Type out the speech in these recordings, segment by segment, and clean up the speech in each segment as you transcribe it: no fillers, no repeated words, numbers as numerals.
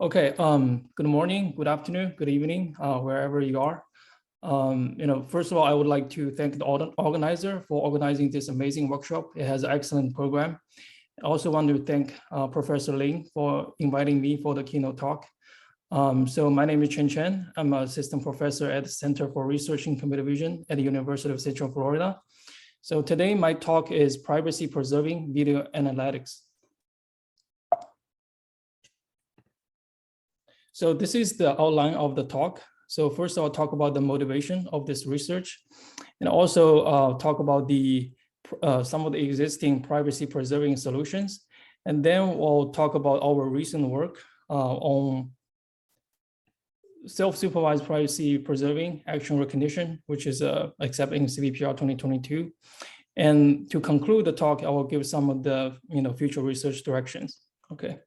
Okay, good morning, good afternoon, good evening, wherever you are. First of all, I would like to thank the organizer for organizing this amazing workshop. It has an excellent program. I also want to thank Professor Ling for inviting me for the keynote talk. So my name is Chen. I'm an assistant professor at the Center for Research in Computer Vision at the University of Central Florida. So today my talk is privacy preserving video analytics. So this is the outline of the talk. So first I'll talk about the motivation of this research and also talk about some of the existing privacy preserving solutions. And then we'll talk about our recent work on self-supervised privacy preserving action recognition, which is accepted in CVPR 2022. And to conclude the talk, I will give some of the future research directions. Okay.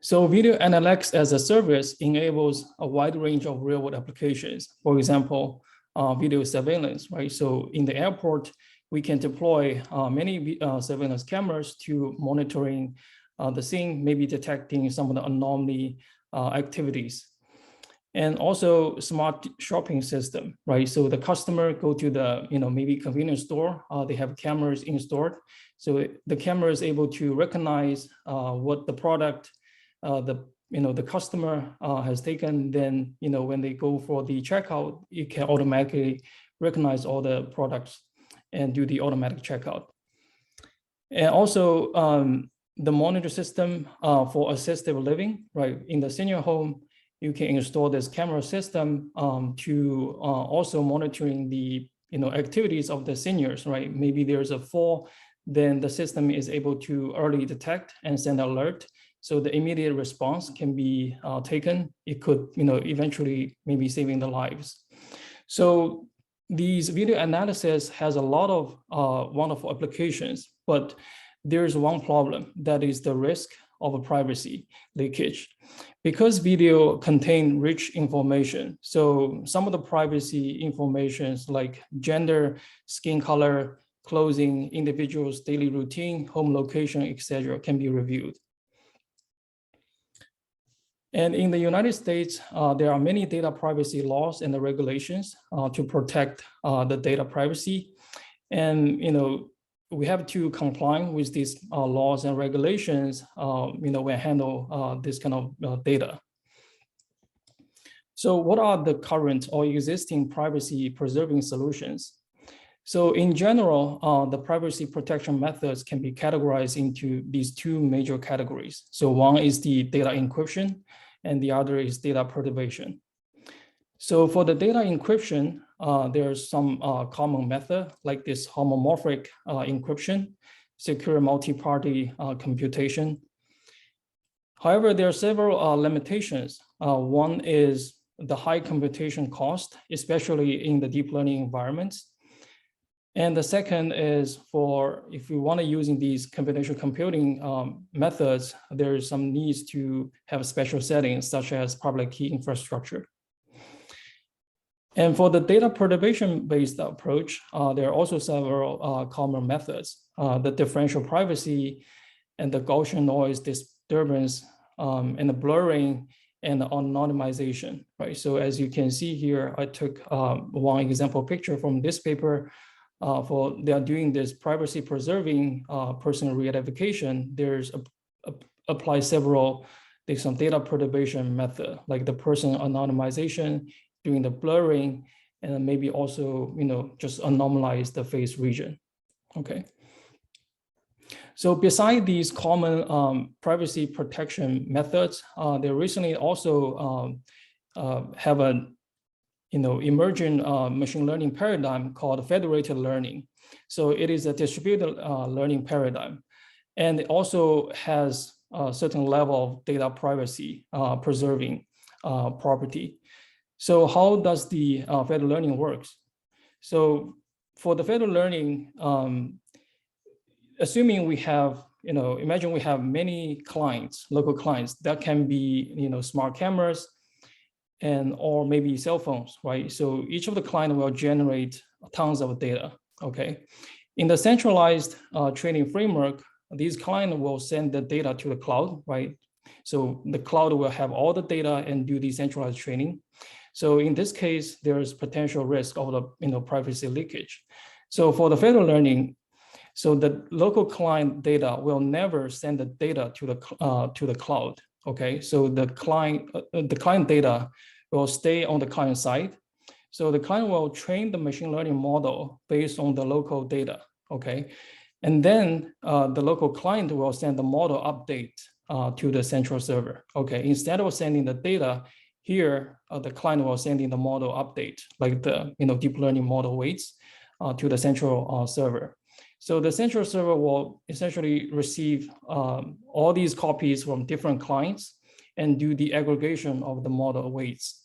So video analytics as a service enables a wide range of real-world applications. For example, video surveillance, right? So in the airport, we can deploy many surveillance cameras to monitoring the scene, maybe detecting some of the anomaly activities. And also smart shopping system, right? So the customer go to the, maybe convenience store, they have cameras installed. So the camera is able to recognize what the product the customer has taken. Then when they go for the checkout, it can automatically recognize all the products and do the automatic checkout. And also the monitor system for assistive living, right? In the senior home, you can install this camera system to also monitoring the activities of the seniors, right? Maybe there's a fall, then the system is able to early detect and send alert. So the immediate response can be taken. It could, eventually maybe saving the lives. So these video analysis has a lot of wonderful applications, but there's one problem, that is the risk of a privacy leakage. Because video contain rich information, so some of the privacy informations like gender, skin color, clothing, individuals' daily routine, home location, etc., can be reviewed. And in the United States, there are many data privacy laws and the regulations to protect the data privacy. And we have to comply with these laws and regulations when handle this kind of data. So what are the current or existing privacy preserving solutions? So in general, the privacy protection methods can be categorized into these two major categories. So one is the data encryption, and the other is data preservation. So for the data encryption, there's some common method like this homomorphic encryption, secure multi-party computation. However, there are several limitations. One is the high computation cost, especially in the deep learning environments. And the second is if we want to using these computational computing methods, there is some needs to have special settings such as public key infrastructure. And for the data preservation-based approach, there are also several common methods. The differential privacy and the Gaussian noise disturbance and the blurring and the anonymization, right? So as you can see here, I took one example picture from this paper. They are doing this privacy preserving personal re-identification. There's apply several, there's some data preservation method, like the person anonymization, doing the blurring, and then maybe also, just anomalize the face region. Okay. So beside these common privacy protection methods, they recently also have a emerging machine learning paradigm called Federated Learning. So it is a distributed learning paradigm. And it also has a certain level of data privacy preserving property. So how does the federated learning works? So for the federated learning, assuming we have, imagine we have many clients, local clients, that can be, smart cameras, or maybe cell phones, right? So each of the client will generate tons of data, okay? In the centralized training framework, these clients will send the data to the cloud, right? So the cloud will have all the data and do decentralized training. So in this case, there's potential risk of the privacy leakage. So for the federated learning, so the local client data will never send the data to the cloud. Okay, so the client data will stay on the client side. So the client will train the machine learning model based on the local data. Okay, and then the local client will send the model update to the central server. Okay, instead of sending the data here, the client will send in the model update, like the deep learning model weights, to the central server. So the central server will essentially receive all these copies from different clients and do the aggregation of the model weights.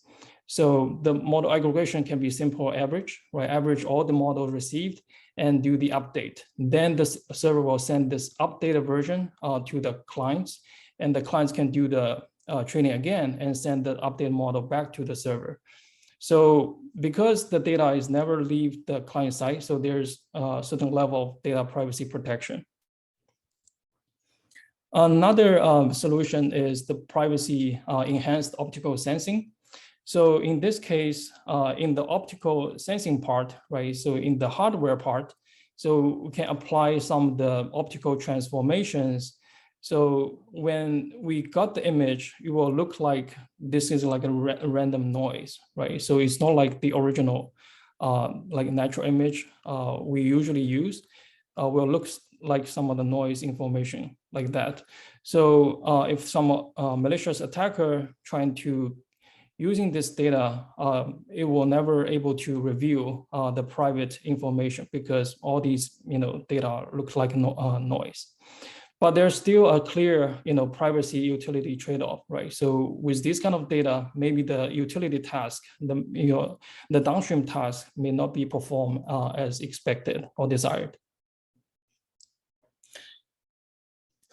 So the model aggregation can be simple average, right? Average all the models received and do the update. Then the server will send this updated version to the clients, and the clients can do the training again and send the updated model back to the server. So because the data is never leave the client side, so there's a certain level of data privacy protection. Another solution is the privacy enhanced optical sensing. So in this case, in the optical sensing part, right? So in the hardware part, so we can apply some of the optical transformations. So when we got the image, it will look like this is like a random noise, right? So it's not like the original, like natural image we usually use. Will look like some of the noise information like that. So if some malicious attacker trying to using this data, it will never able to review the private information because all these data looks like noise. But there's still a clear privacy utility trade-off, right? So with this kind of data, maybe the utility task, the downstream task may not be performed as expected or desired.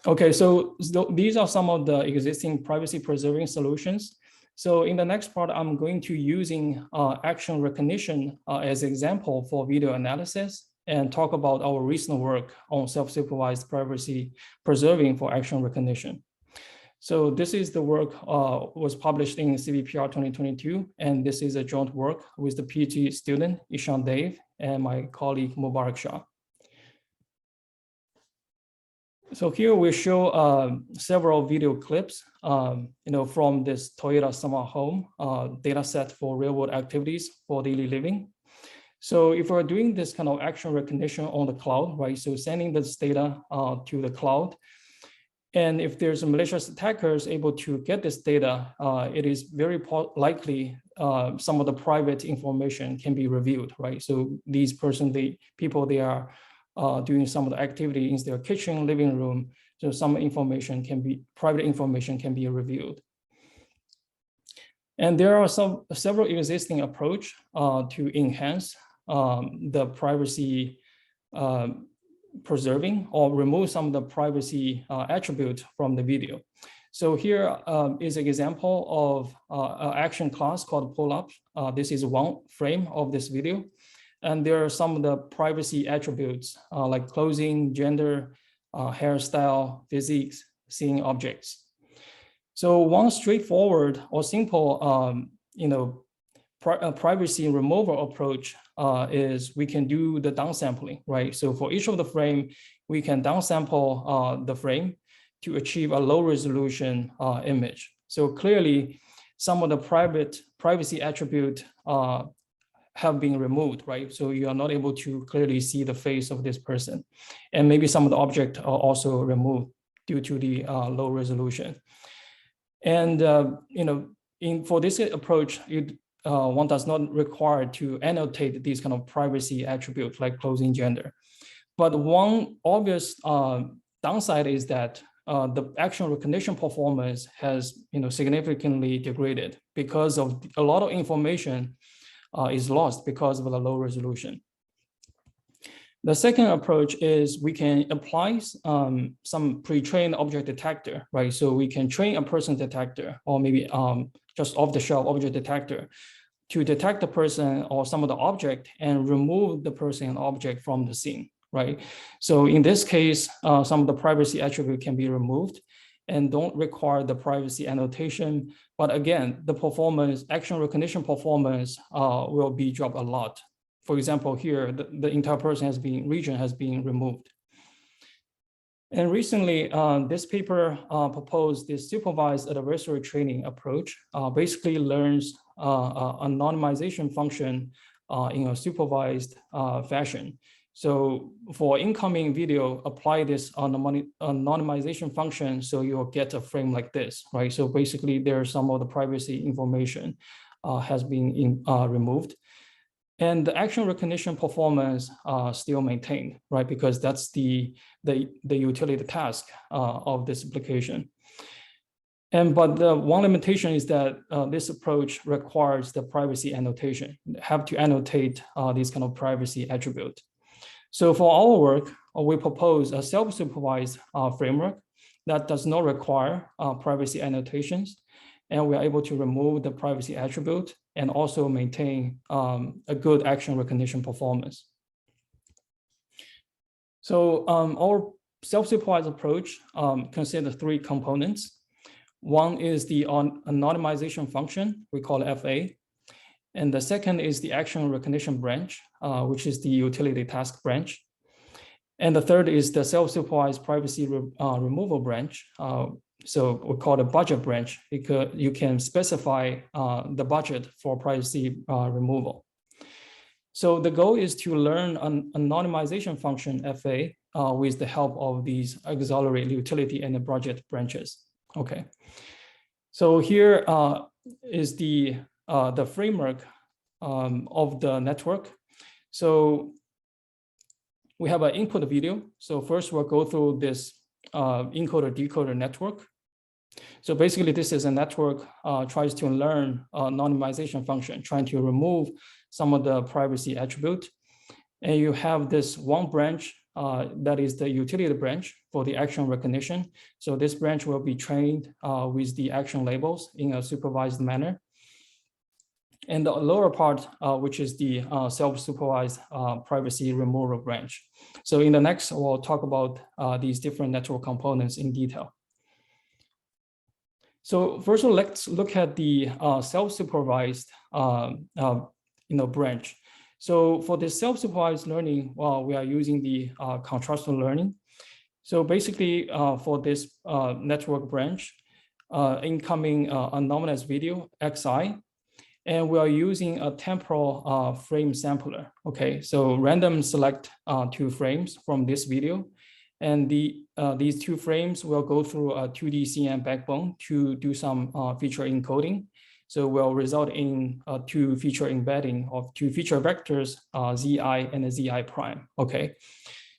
Okay, so these are some of the existing privacy preserving solutions. So in the next part, I'm going to using action recognition as example for video analysis and talk about our recent work on self-supervised privacy preserving for action recognition. So this is the work was published in CVPR 2022, and this is a joint work with the PhD student Ishan Dev and my colleague Mubarak Shah. So here we show several video clips, from this Toyota Smart Home data set for real-world activities for daily living. So if we're doing this kind of action recognition on the cloud, right? So sending this data to the cloud, and if there's a malicious attackers able to get this data, it is very likely some of the private information can be reviewed, right? So these people, they are doing some of the activity in their kitchen, living room. So some information private information can be reviewed. And there are several existing approach to enhance the privacy preserving or remove some of the privacy attribute from the video. So here is an example of an action class called pull-up. This is one frame of this video. And there are some of the privacy attributes like clothing, gender, hairstyle, physiques, seeing objects. So one straightforward or simple, privacy removal approach is we can do the downsampling, right? So for each of the frame, we can downsample the frame to achieve a low resolution image. So clearly, some of the privacy attribute have been removed, right? So you are not able to clearly see the face of this person. And maybe some of the objects are also removed due to the low resolution. And, for this approach, one does not require to annotate these kind of privacy attributes like clothing, gender. But one obvious downside is that the action recognition performance has significantly degraded because of a lot of information is lost because of the low resolution. The second approach is we can apply some pre-trained object detector, right? So we can train a person detector or maybe just off-the-shelf object detector to detect the person or some of the object and remove the person and object from the scene, right? So in this case, some of the privacy attribute can be removed. and don't require the privacy annotation. But again, the performance, action recognition performance will be dropped a lot. For example, here, the entire region has been removed. And recently, this paper proposed this supervised adversary training approach, basically learns anonymization function in a supervised fashion. So for incoming video, apply this anonymization function, so you'll get a frame like this, right? So basically, there's some of the privacy information has been removed. And the action recognition performance still maintained, right? Because that's the utility task of this application. But the one limitation is that this approach requires the privacy annotation. You have to annotate these kind of privacy attribute. So for our work, we propose a self-supervised framework that does not require privacy annotations. And we are able to remove the privacy attribute and also maintain a good action recognition performance. So our self-supervised approach considers 3 components. One is the anonymization function, we call it FA. And the second is the action recognition branch, which is the utility task branch. And the third is the self-supervised privacy removal branch. So we call it a budget branch, because you can specify the budget for privacy removal. So the goal is to learn an anonymization function FA with the help of these auxiliary utility and the budget branches. Okay. So here is the framework of the network. So we have an input video. So first we'll go through this encoder-decoder network. So basically, this is a network tries to learn anonymization function, trying to remove some of the privacy attribute. And you have this one branch that is the utility branch for the action recognition. So this branch will be trained with the action labels in a supervised manner. And the lower part, which is the self-supervised privacy removal branch. So in the next, we'll talk about these different network components in detail. So first of all, let's look at the self-supervised branch. So for the self-supervised learning, we are using the contrastive learning. So basically, for this network branch, incoming anomalous video XI, and we are using a temporal frame sampler. Okay, so random select 2 frames from this video. And these 2 frames will go through a 2D CN backbone to do some feature encoding. So will result in 2 feature embedding of 2 feature vectors, Zi and Zi prime. Okay,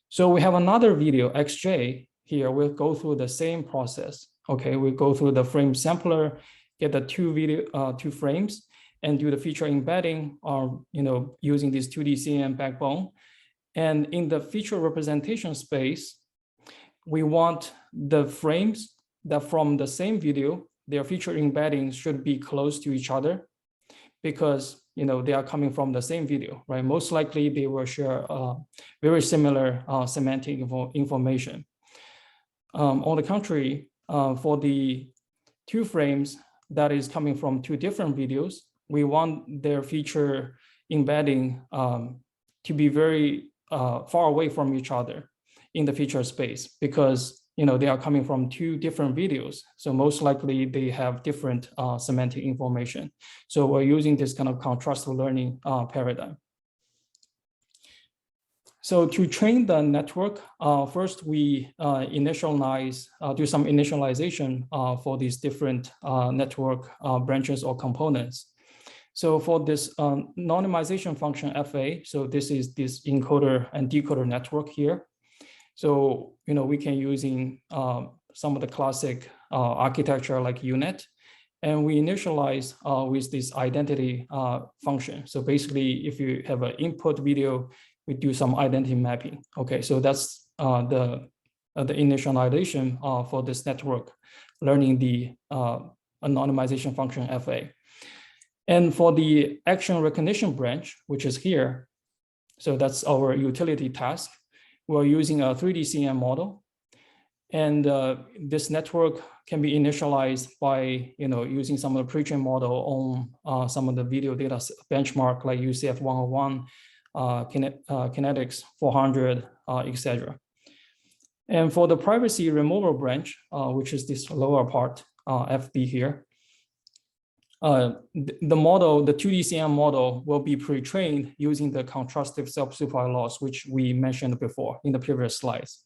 so we have another video, XJ, here. We'll go through the same process. Okay, we go through the frame sampler, get the 2 frames, and do the feature embedding, using this 2D CN backbone. And in the feature representation space, we want the frames that from the same video, their feature embeddings should be close to each other, because they are coming from the same video, right? Most likely they will share very similar semantic information. On the contrary, for the 2 frames that is coming from 2 different videos, we want their feature embedding to be very far away from each other in the feature space, because they are coming from 2 different videos. So most likely they have different semantic information. So we're using this kind of contrastive learning paradigm. So to train the network, first we do some initialization for these different network branches or components. So for this anonymization function FA, so this is this encoder and decoder network here. So, we can using some of the classic architecture like UNet, and we initialize with this identity function. So basically, if you have an input video, we do some identity mapping. Okay, so that's the initialization for this network, learning the anonymization function FA. And for the action recognition branch, which is here, so that's our utility task. We're using a 3D CN model. And this network can be initialized by using some of the pre-trained model on some of the video data benchmark like UCF 101, kinetics 400, etc. And for the privacy removal branch, which is this lower part, FB here, the model, the 2DCM model will be pre-trained using the contrastive self-supervised loss, which we mentioned before in the previous slides.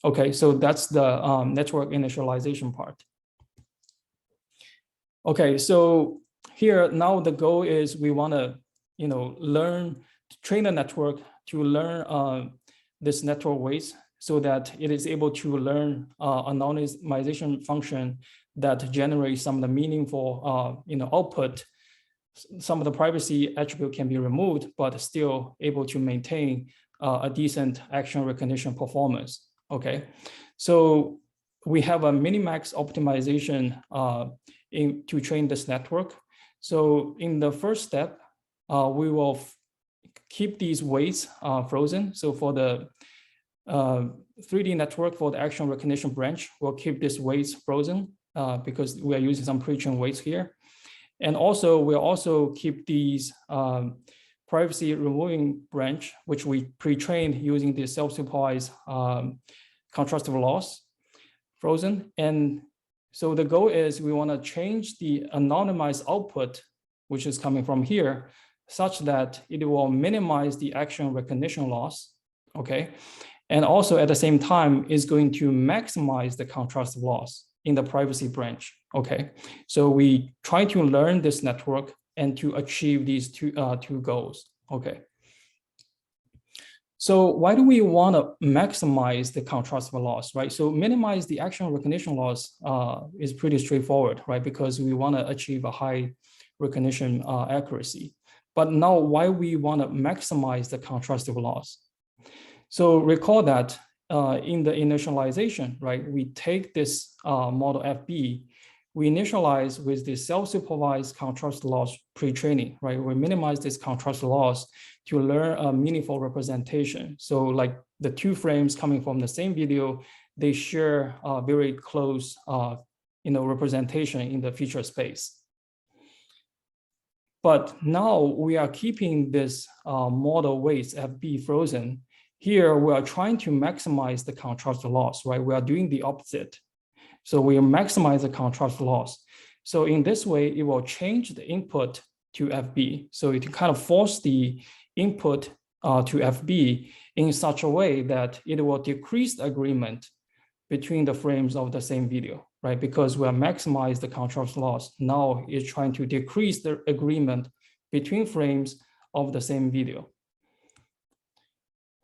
Okay, so that's the network initialization part. Okay, so here now the goal is we want to, train the network to learn this network weights so that it is able to learn anonymization function that generates some of the meaningful, output. Some of the privacy attribute can be removed, but still able to maintain a decent action recognition performance. Okay, so we have a minimax optimization to train this network. So in the first step, we will keep these weights frozen. So for the 3D network for the action recognition branch, we'll keep these weights frozen because we are using some pre-trained weights here. And also we'll also keep these privacy removing branch, which we pre-trained using the self-supervised contrastive loss frozen. And so the goal is we want to change the anonymized output, which is coming from here, such that it will minimize the action recognition loss, okay? And also at the same time is going to maximize the contrastive loss in the privacy branch, okay? So we try to learn this network and to achieve these two goals, okay? So why do we want to maximize the contrastive loss, right? So minimize the action recognition loss is pretty straightforward, right? Because we want to achieve a high recognition accuracy. But now why we want to maximize the contrastive loss? So recall that in the initialization, right? We take this model FB, we initialize with the self-supervised contrast loss pre-training, right? We minimize this contrast loss to learn a meaningful representation. So like the two frames coming from the same video, they share a very close representation in the feature space. But now we are keeping this model weights FB frozen. Here we are trying to maximize the contrast loss, right? We are doing the opposite. So we maximize the contrast loss. So in this way, it will change the input to FB. So it kind of force the input to FB in such a way that it will decrease the agreement between the frames of the same video, right? Because we are maximize the contrast loss. Now it's trying to decrease the agreement between frames of the same video.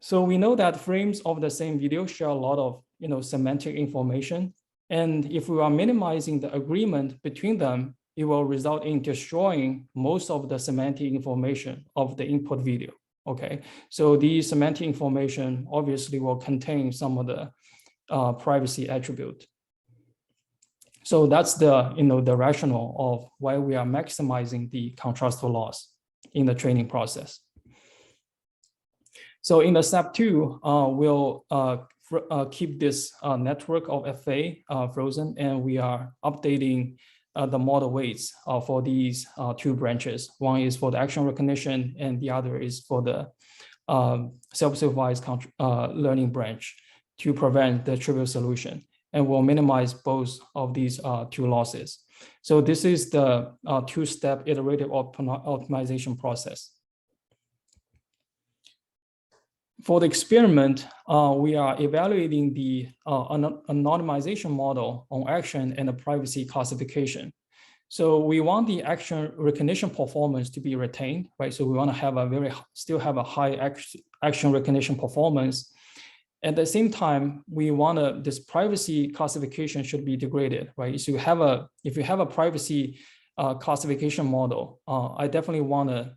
So we know that frames of the same video share a lot of semantic information. And if we are minimizing the agreement between them, it will result in destroying most of the semantic information of the input video, okay? So the semantic information obviously will contain some of the privacy attribute. So that's the, the rationale of why we are maximizing the contrast loss in the training process. So in the step 2, we'll keep this network of FA frozen, and we are updating the model weights for these two branches. One is for the action recognition, and the other is for the self-supervised learning branch to prevent the trivial solution. And we'll minimize both of these two losses. So this is the two-step iterative optimization process. For the experiment, we are evaluating the anonymization model on action and the privacy classification. So we want the action recognition performance to be retained, right? So we want to have still have a high action recognition performance. At the same time, we want this privacy classification should be degraded, right? So if you have a privacy classification model, I definitely want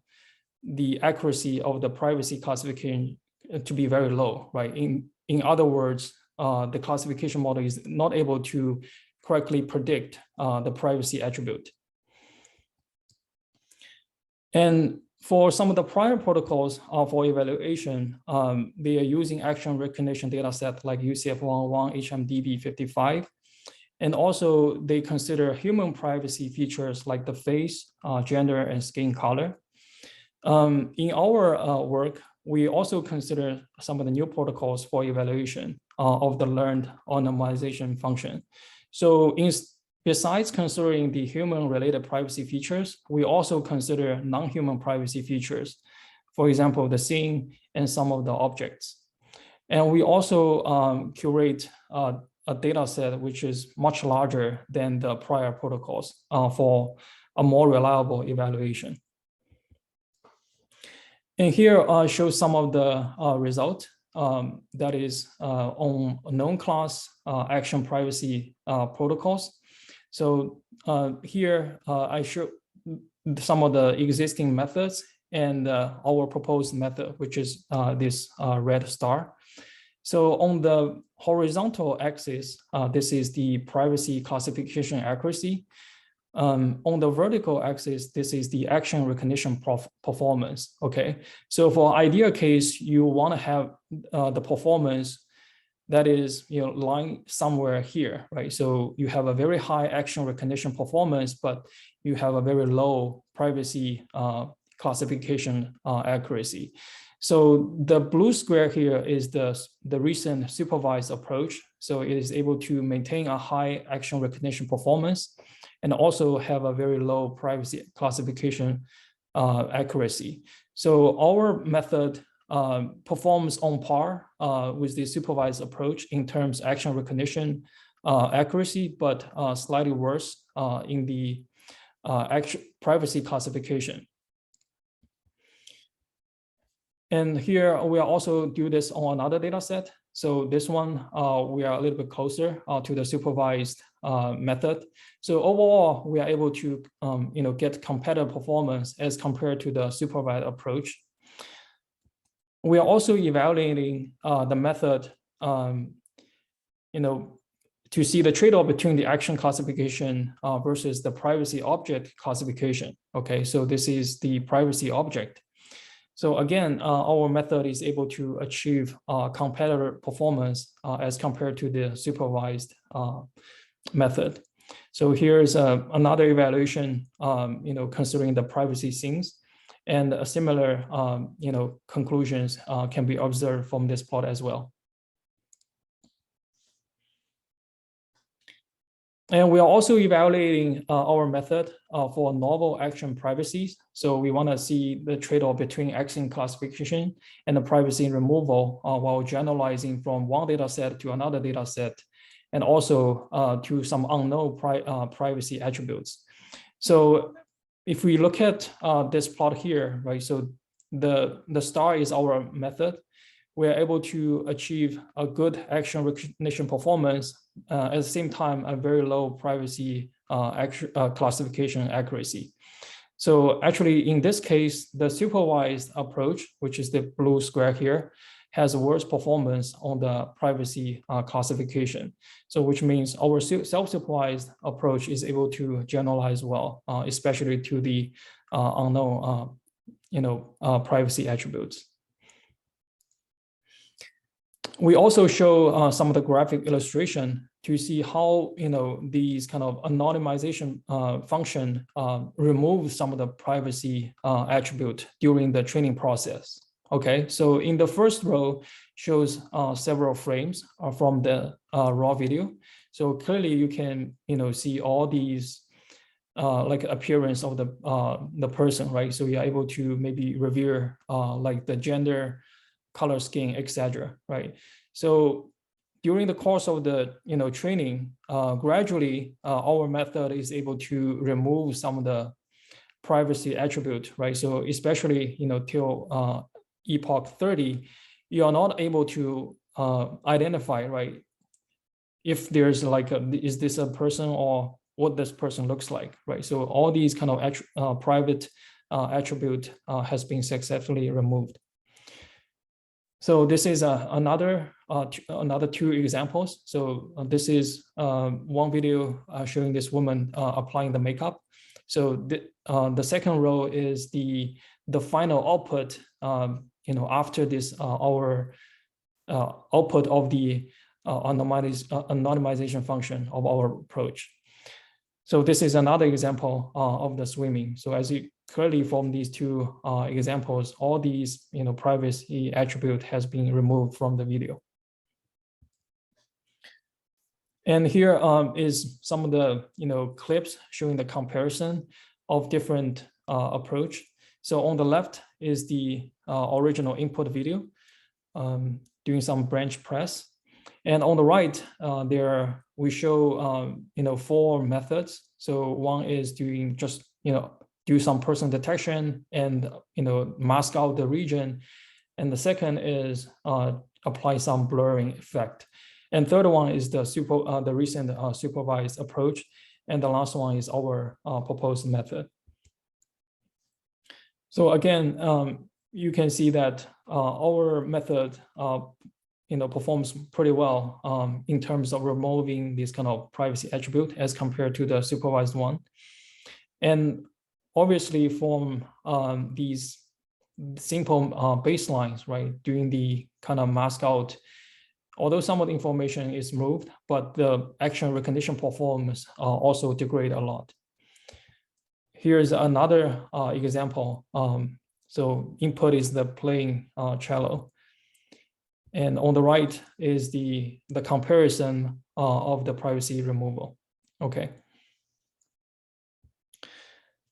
the accuracy of the privacy classification to be very low, right? In other words, the classification model is not able to correctly predict the privacy attribute. And For some of the prior protocols for evaluation, they are using action recognition data set like UCF101, HMDB55. And also they consider human privacy features like the face, gender, and skin color. In our work, we also consider some of the new protocols for evaluation of the learned anonymization function. So besides considering the human-related privacy features, we also consider non-human privacy features, for example, the scene and some of the objects. And we also curate a data set which is much larger than the prior protocols for a more reliable evaluation. And here shows some of the results. That is on known class action privacy protocols. So here I show some of the existing methods and our proposed method, which is this red star. So on the horizontal axis, this is the privacy classification accuracy. On the vertical axis, this is the action recognition performance, okay? So for ideal case, you wanna have the performance that is lying somewhere here, right? So you have a very high action recognition performance, but you have a very low privacy classification accuracy. So the blue square here is the recent supervised approach. So it is able to maintain a high action recognition performance and also have a very low privacy classification accuracy. So our method performs on par with the supervised approach in terms of action recognition accuracy, but slightly worse in the privacy classification. And here we are also do this on another data set. So this one, we are a little bit closer to the supervised method. So overall, we are able to get competitive performance as compared to the supervised approach. We are also evaluating the method, to see the trade-off between the action classification versus the privacy object classification. Okay, so this is the privacy object. So again, our method is able to achieve competitive performance as compared to the supervised method. So here's another evaluation, considering the privacy scenes, and a similar, conclusions can be observed from this plot as well. And we are also evaluating our method for novel action privacies. So we want to see the trade-off between action classification and the privacy removal while generalizing from one data set to another data set, and also to some unknown privacy attributes. So if we look at this plot here, right, so the star is our method. We're able to achieve a good action recognition performance, at the same time, a very low privacy classification accuracy. So actually, in this case, the supervised approach, which is the blue square here, has worse performance on the privacy classification. So which means our self-supervised approach is able to generalize well, especially to the unknown privacy attributes. We also show some of the graphic illustration to see how these kind of anonymization function remove some of the privacy attribute during the training process. Okay, so in the first row shows several frames from the raw video. So clearly you can see all these like appearance of the person, right? So you're able to maybe revere like the gender, color, skin, etc. Right? So during the course of the training, gradually our method is able to remove some of the privacy attribute, right? So especially till epoch 30, you are not able to identify, right, if there's like is this a person or what this person looks like, right? So all these kind of private attribute has been successfully removed. So this is another two examples. So this is one video showing this woman applying the makeup. So the second row is the the final output, after this, our output of the anonymization function of our approach. So this is another example of the swimming. So as you clearly from these two examples, all these privacy attribute has been removed from the video. And here is some of the clips showing the comparison of different approach. So on the left is the original input video doing some branch press, and on the right there we show 4 methods. So one is doing just do some person detection and mask out the region, and the second is apply some blurring effect. And third one is the recent supervised approach. And the last one is our proposed method. So again, you can see that our method performs pretty well in terms of removing this kind of privacy attribute as compared to the supervised one. And obviously from these simple baselines, right, doing the kind of mask out, although some of the information is moved, but the action recognition performance also degrade a lot. Here's another example. So input is the playing cello. And on the right is the comparison of the privacy removal. Okay.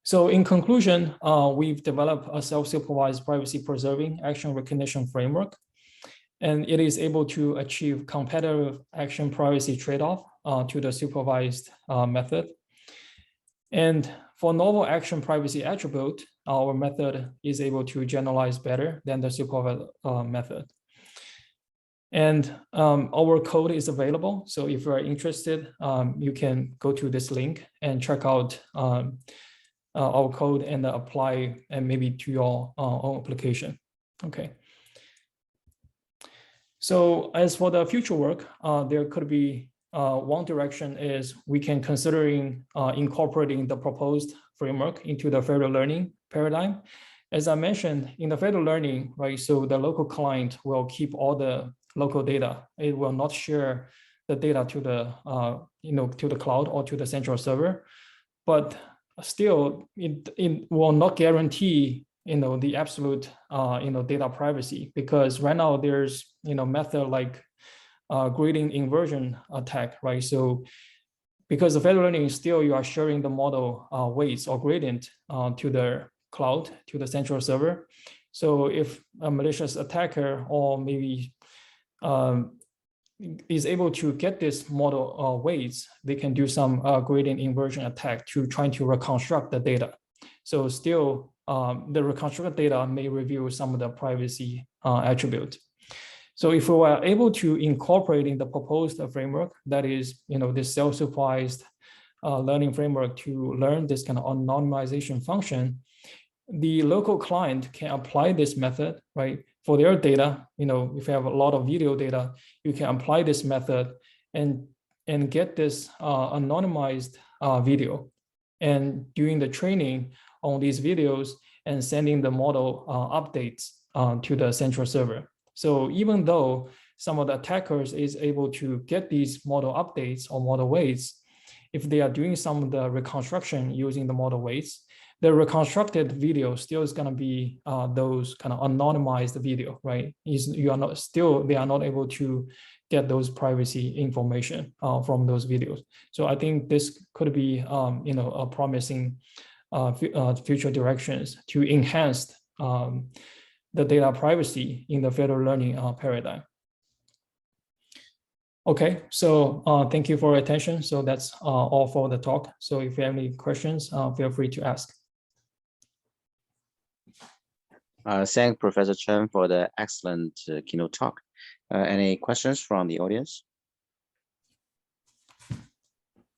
So in conclusion, we've developed a self-supervised privacy preserving action recognition framework. And it is able to achieve competitive action privacy trade-off to the supervised method. And for novel action privacy attribute, our method is able to generalize better than the supervised method. And our code is available. So if you are interested, you can go to this link and check out our code and apply and maybe to your own application. Okay. So as for the future work, there could be one direction is we can considering incorporating the proposed framework into the federated learning paradigm. As I mentioned, in the federated learning, right, so the local client will keep all the local data. It will not share the data to the to the cloud or to the central server, but still it will not guarantee the absolute data privacy, because right now there's method like gradient inversion attack, right? So because the federated learning still you are sharing the model weights or gradient to the cloud, to the central server. So if a malicious attacker or maybe is able to get this model weights, they can do some gradient inversion attack to trying to reconstruct the data. So still the reconstructed data may reveal some of the privacy attribute. So if we were able to incorporate in the proposed framework, that is, this self-supervised learning framework to learn this kind of anonymization function, the local client can apply this method, right? For their data, if you have a lot of video data, you can apply this method and get this anonymized video, and doing the training on these videos and sending the model updates to the central server. So even though some of the attackers is able to get these model updates or model weights, if they are doing some of the reconstruction using the model weights, the reconstructed video still is going to be those kind of anonymized video, right? They are not able to get those privacy information from those videos. So I think this could be a promising future directions to enhance the data privacy in the federated learning paradigm. Okay, so thank you for your attention. So that's all for the talk. So if you have any questions, feel free to ask. Thank Professor Chen for the excellent keynote talk. Any questions from the audience?